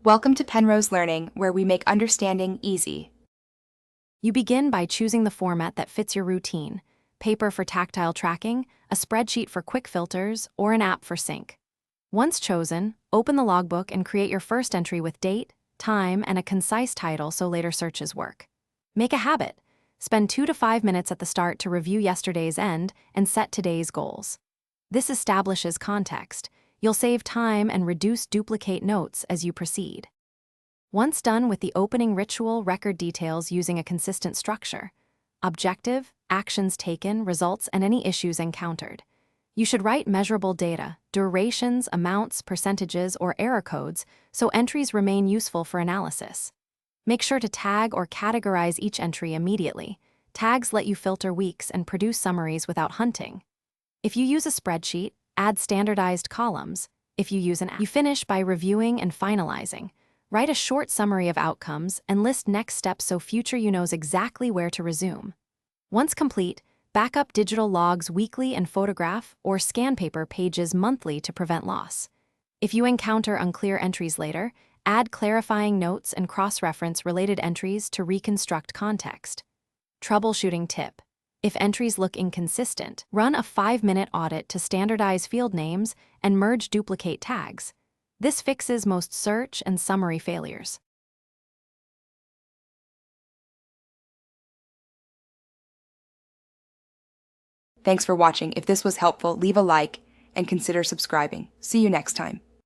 Welcome to Penrose Learning, where we make understanding easy. You begin by choosing the format that fits your routine: paper for tactile tracking, a spreadsheet for quick filters, or an app for sync. Once chosen, open the logbook and create your first entry with date, time, and a concise title so later searches work. Make a habit. Spend 2 to 5 minutes at the start to review yesterday's end and set today's goals. This establishes context. You'll save time and reduce duplicate notes as you proceed. Once done with the opening ritual, record details using a consistent structure: objective, actions taken, results, and any issues encountered. You should write measurable data, durations, amounts, percentages, or error codes so entries remain useful for analysis. Make sure to tag or categorize each entry immediately. Tags let you filter weeks and produce summaries without hunting. If you use a spreadsheet, add standardized columns. If you use an app, you finish by reviewing and finalizing. Write a short summary of outcomes and list next steps so future you knows exactly where to resume. Once complete, back up digital logs weekly and photograph or scan paper pages monthly to prevent loss. If you encounter unclear entries later, add clarifying notes and cross-reference related entries to reconstruct context. Troubleshooting tip: if entries look inconsistent, run a 5-minute audit to standardize field names and merge duplicate tags. This fixes most search and summary failures. Thanks for watching. If this was helpful, leave a like and consider subscribing. See you next time.